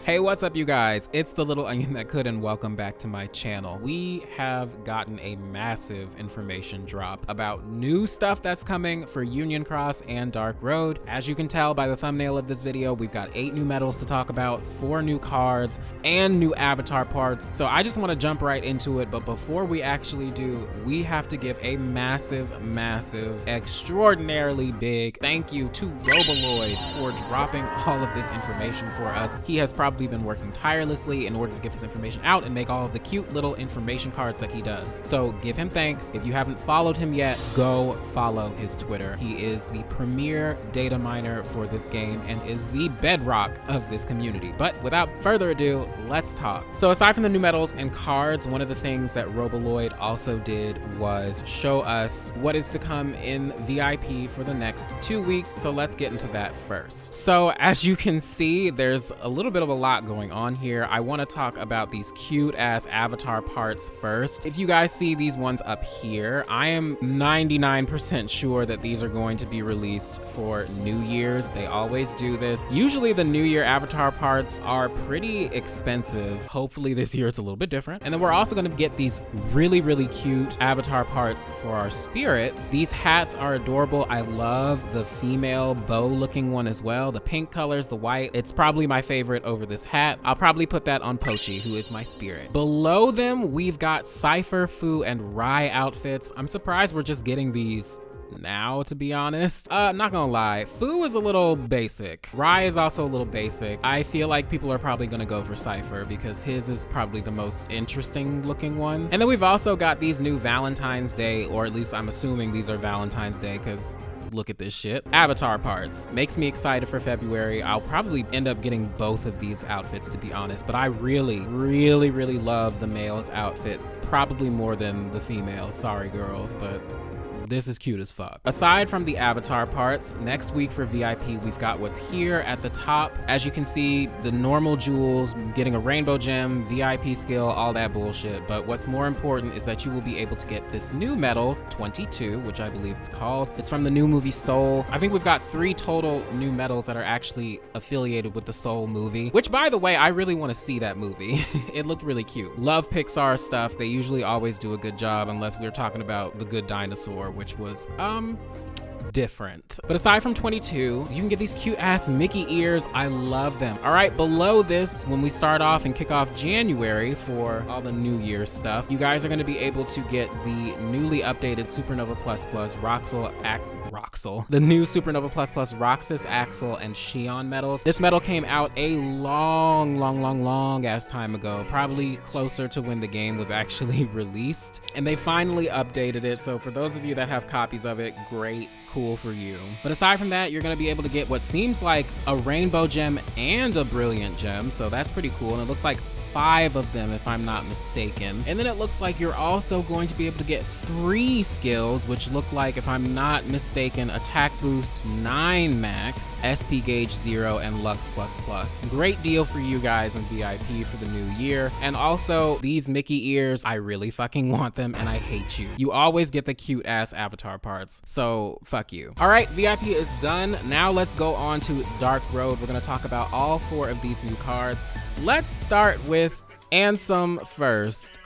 Hey, what's up you guys? It's the little onion that could, and welcome back to my channel. We have gotten a massive information drop about new stuff that's coming for Union Cross and Dark Road. As you can tell by the thumbnail of this video, we've got 8 new medals to talk about, 4 new cards, and new avatar parts. So I just want to jump right into it, but before we actually do, we have to give a massive, extraordinarily big thank you to ROBOLOID for dropping all of this information for us. He has probably been working tirelessly in order to get this information out and make all of the cute little information cards that he does. So give him thanks. If you haven't followed him yet, go follow his Twitter. He is the premier data miner for this game and is the bedrock of this community. But without further ado, let's talk. So aside from the new medals and cards, one of the things that ROBOLOID also did was show us what is to come in VIP for the next 2 weeks. So let's get into that first. So as you can see, there's a little bit of a lot going on here. I want to talk about these cute ass avatar parts first. If you guys see these ones up here, I am 99% sure that these are going to be released for New Year's. They always do this. Usually the New Year avatar parts are pretty expensive. Hopefully this year it's a little bit different. And then we're also going to get these really cute avatar parts for our spirits. These hats are adorable. I love the female bow looking one as well. The pink colors, the white. It's probably my favorite over this hat. I'll probably put that on Pochi, who is my spirit. Below them, we've got Cypher, Fu, and Rai outfits. I'm surprised we're just getting these now, to be honest. Not gonna lie, Fu is a little basic. Rai is also a little basic. I feel like people are probably gonna go for Cypher because his is probably the most interesting looking one. And then we've also got these new Valentine's Day, or at least I'm assuming these are Valentine's Day because look at this shit. Avatar parts. Makes me excited for February. I'll probably end up getting both of these outfits, to be honest, but I really love the male's outfit, probably more than the female. Sorry girls, but this is cute as fuck. Aside from the avatar parts, next week for VIP, we've got what's here at the top. As you can see, the normal jewels, getting a rainbow gem, VIP skill, all that bullshit. But what's more important is that you will be able to get this new medal, 22, which I believe it's called. It's from the new movie Soul. I think we've got 3 total new medals that are actually affiliated with the Soul movie, which by the way, I really want to see that movie. It looked really cute. Love Pixar stuff. They usually always do a good job, unless we're talking about The Good Dinosaur, which was different. But aside from 22, you can get these cute ass Mickey ears. I love them. All right, below this, when we start off and kick off January for all the New Year's stuff, you guys are going to be able to get the newly updated Supernova Plus the new Supernova Plus Roxas, Axel, and Xion medals. This medal came out a long ass time ago, probably closer to when the game was actually released, and they finally updated it. So for those of you that have copies of it, great, cool for you. But aside from that, you're going to be able to get what seems like a rainbow gem and a brilliant gem, so that's pretty cool. And it looks like 5 of them, if I'm not mistaken. And then it looks like you're also going to be able to get 3 skills, which look like, if I'm not mistaken, attack boost 9 max, SP gauge 0, and Lux++. Great deal for you guys in VIP for the new year. And also these Mickey ears, I really fucking want them, and I hate you. You always get the cute ass avatar parts, so fuck you. All right, VIP is done. Now let's go on to Dark Road. We're gonna talk about all 4 of these new cards. Let's start with Ansem first.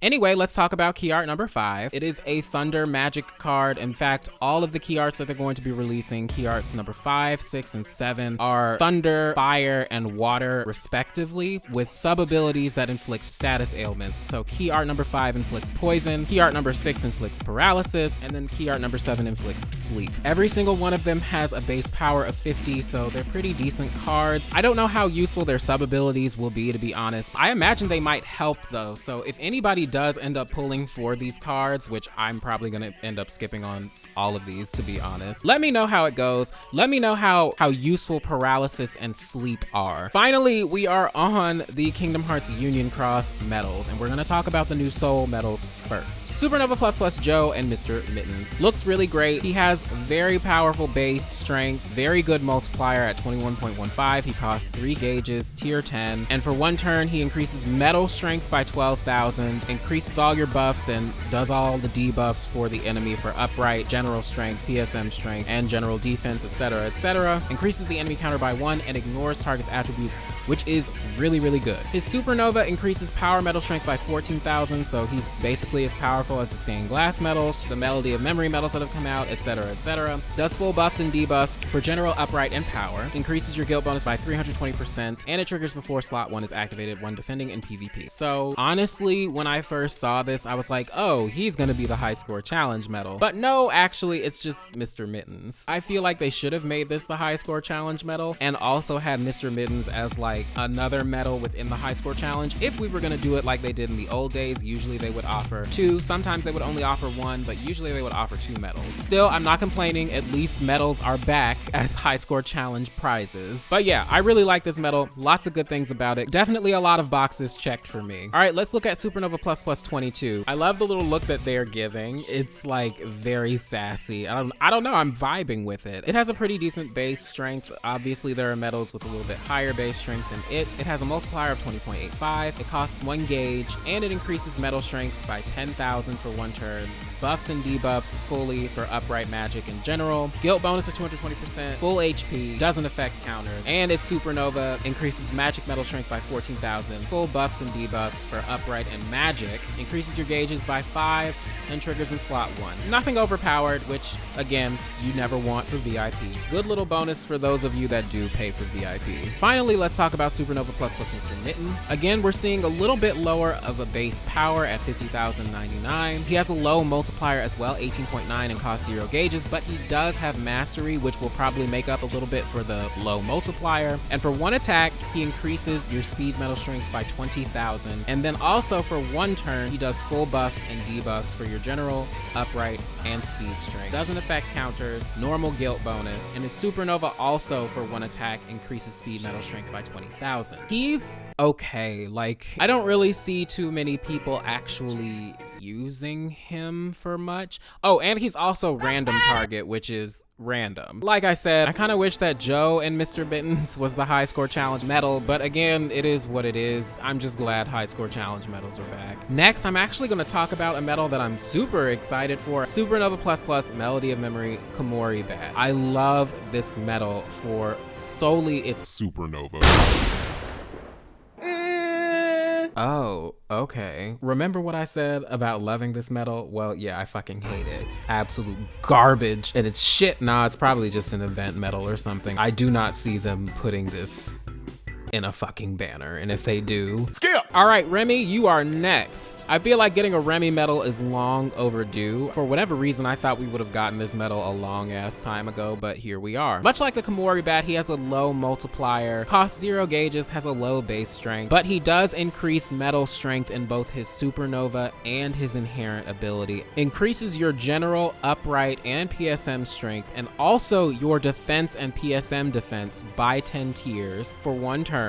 Anyway, let's talk about key art number 5. It is a Thunder Magic card. In fact, all of the key arts that they're going to be releasing, key arts number 5, 6, and 7, are Thunder, Fire, and Water, respectively, with sub-abilities that inflict status ailments. So key art number 5 inflicts poison, key art number 6 inflicts paralysis, and then key art number 7 inflicts sleep. Every single one of them has a base power of 50, so they're pretty decent cards. I don't know how useful their sub-abilities will be, to be honest. I imagine they might help, though, so if anybody does end up pulling for these cards, which I'm probably gonna end up skipping on all of these, to be honest, let me know how it goes. Let me know how useful paralysis and sleep are. Finally, we are on the Kingdom Hearts Union Cross medals, and we're gonna talk about the new Soul medals first. Supernova Plus Joe and Mr. Mittens. Looks really great. He has very powerful base strength, very good multiplier at 21.15. He costs 3 gauges, tier 10, and for 1 turn, he increases metal strength by 12,000, increases all your buffs, and does all the debuffs for the enemy for upright, gentle, general strength, PSM strength, and general defense, etc., etc. Increases the enemy counter by 1 and ignores target's attributes, which is really, really good. His supernova increases power metal strength by 14,000, so he's basically as powerful as the stained glass metals, the melody of memory metals that have come out, etc., etc. Does full buffs and debuffs for general, upright, and power. Increases your guilt bonus by 320%, and it triggers before slot 1 is activated when defending in PvP. So honestly, when I first saw this, I was like, oh, he's gonna be the high score challenge medal. But no, actually, it's just Mr. Mittens. I feel like they should have made this the high score challenge medal and also had Mr. Mittens as like another medal within the high score challenge. If we were gonna do it like they did in the old days, usually they would offer 2, sometimes they would only offer 1, but usually they would offer 2 medals. Still, I'm not complaining, at least medals are back as high score challenge prizes. But yeah, I really like this medal, lots of good things about it. Definitely a lot of boxes checked for me. All right, let's look at Supernova Plus Plus 22. I love the little look that they're giving. It's like very sassy. I don't know, I'm vibing with it. It has a pretty decent base strength. Obviously there are medals with a little bit higher base strength than it. It has a multiplier of 20.85. It costs 1 gauge and it increases metal strength by 10,000 for 1 turn. Buffs and debuffs fully for upright magic in general. Guilt bonus of 220%, full HP, doesn't affect counters, and its supernova increases magic metal strength by 14,000. Full buffs and debuffs for upright and magic, increases your gauges by 5, and triggers in slot 1. Nothing overpowered, which again, you never want for VIP. Good little bonus for those of you that do pay for VIP. Finally, let's talk about Supernova Plus Plus Mr. Mittens. Again, we're seeing a little bit lower of a base power at 50,099. He has a low multiplier as well, 18.9, and costs 0 gauges, but he does have mastery, which will probably make up a little bit for the low multiplier. And for 1 attack, he increases your speed metal strength by 20,000. And then also for 1 turn, he does full buffs and debuffs for your general, upright, and speed strength. Doesn't affect counters, normal guilt bonus, and his supernova also for 1 attack increases speed metal strength by 20,000. He's okay. Like, I don't really see too many people actually using him for much. Oh, and he's also random target, which is random. Like I said, I kind of wish that Joe and Mr. Mittens was the high score challenge medal, but again, it is what it is. I'm just glad high score challenge medals are back. Next, I'm actually going to talk about a medal that I'm super excited for. Supernova Plus Plus Melody of Memory Komory Bat. I love this medal for solely its supernova. Oh, okay. Remember what I said about loving this medal? Well, yeah, I fucking hate it. It's absolute garbage. And it's shit. Nah, it's probably just an event medal or something. I do not see them putting this in a fucking banner, and if they do, skip. All right, Remy, you are next. I feel like getting a Remy medal is long overdue. For whatever reason, I thought we would have gotten this medal a long ass time ago, but here we are. Much like the Komory Bat, he has a low multiplier, costs 0 gauges, has a low base strength, but he does increase metal strength in both his supernova and his inherent ability. Increases your general, upright, and PSM strength, and also your defense and PSM defense by 10 tiers for 1 turn.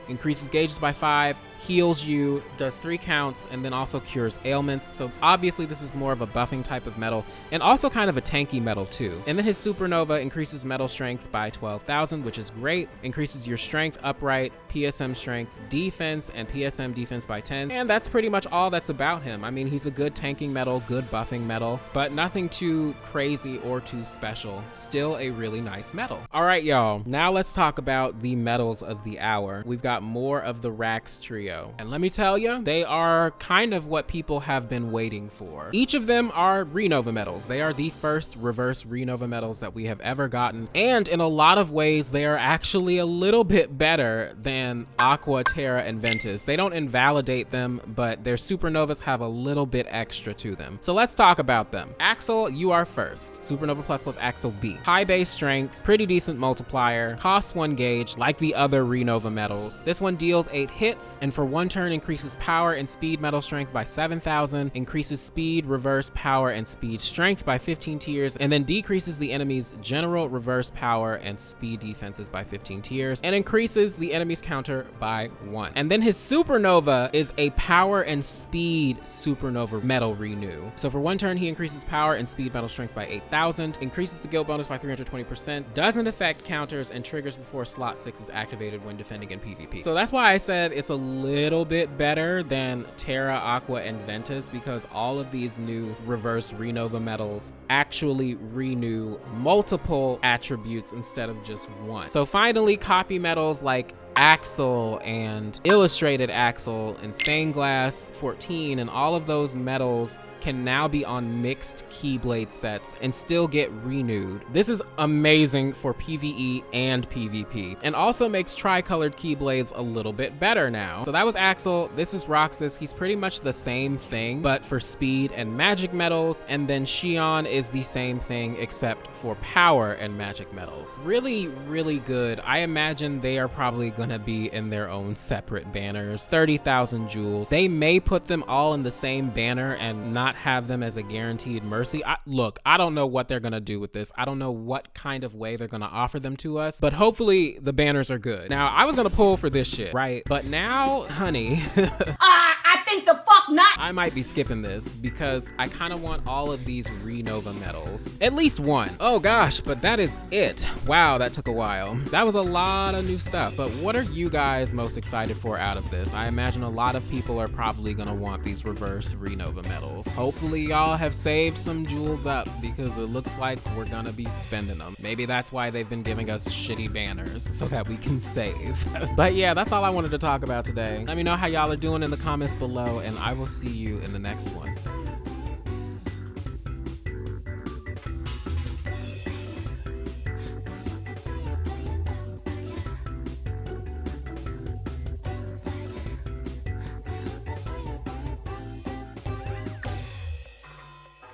Increases gauges by 5, heals you, does 3 counts, and then also cures ailments. So obviously this is more of a buffing type of metal, and also kind of a tanky metal too. And then his supernova increases metal strength by 12,000, which is great. Increases your strength, upright, PSM strength, defense, and PSM defense by 10. And that's pretty much all that's about him. I mean, he's a good tanking metal, good buffing metal, but nothing too crazy or too special. Still a really nice metal. All right, y'all, now let's talk about the medals of the hour. We've got more of the Rax trio. And let me tell you, they are kind of what people have been waiting for. Each of them are RENOVA medals. They are the first reverse RENOVA medals that we have ever gotten. And in a lot of ways, they are actually a little bit better than Aqua, Terra, and Ventus. They don't invalidate them, but their supernovas have a little bit extra to them. So let's talk about them. Axel, you are first. Supernova Plus Plus Axel B. High base strength, pretty decent multiplier, costs 1 gauge like the other RENOVA medals. This one deals 8 hits, and for 1 turn increases power and speed metal strength by 7,000, increases speed, reverse power, and speed strength by 15 tiers, and then decreases the enemy's general, reverse power, and speed defenses by 15 tiers, and increases the enemy's counter by 1. And then his supernova is a power and speed supernova metal renew. So for 1 turn, he increases power and speed metal strength by 8,000, increases the guild bonus by 320%, doesn't affect counters, and triggers before slot 6 is activated when defending in PvP. So that's why I said it's a little bit better than Terra, Aqua, and Ventus because all of these new reverse RENOVA medals actually renew multiple attributes instead of just one. So finally, copy medals like Axel and Illustrated Axel and Stained Glass 14 and all of those medals can now be on mixed Keyblade sets and still get renewed. This is amazing for PvE and PvP, and also makes tri-colored Keyblades a little bit better now. So that was Axel, this is Roxas. He's pretty much the same thing, but for speed and magic medals, and then Xion is the same thing except for power and magic medals. Really, really good. I imagine they are probably gonna be in their own separate banners. 30,000 jewels. They may put them all in the same banner and not have them as a guaranteed mercy. Look, I don't know what they're gonna do with this. I don't know what kind of way they're gonna offer them to us, but hopefully the banners are good. Now, I was gonna pull for this shit, right? But now, honey, I think the fuck not. I might be skipping this because I kind of want all of these RENOVA medals. At least one. Oh gosh, but that is it. Wow, that took a while. That was a lot of new stuff, but what are you guys most excited for out of this? I imagine a lot of people are probably gonna want these reverse RENOVA medals. Hopefully y'all have saved some jewels up because it looks like we're gonna be spending them. Maybe that's why they've been giving us shitty banners so that we can save. But yeah, that's all I wanted to talk about today. Let me know how y'all are doing in the comments below, and I will see you in the next one.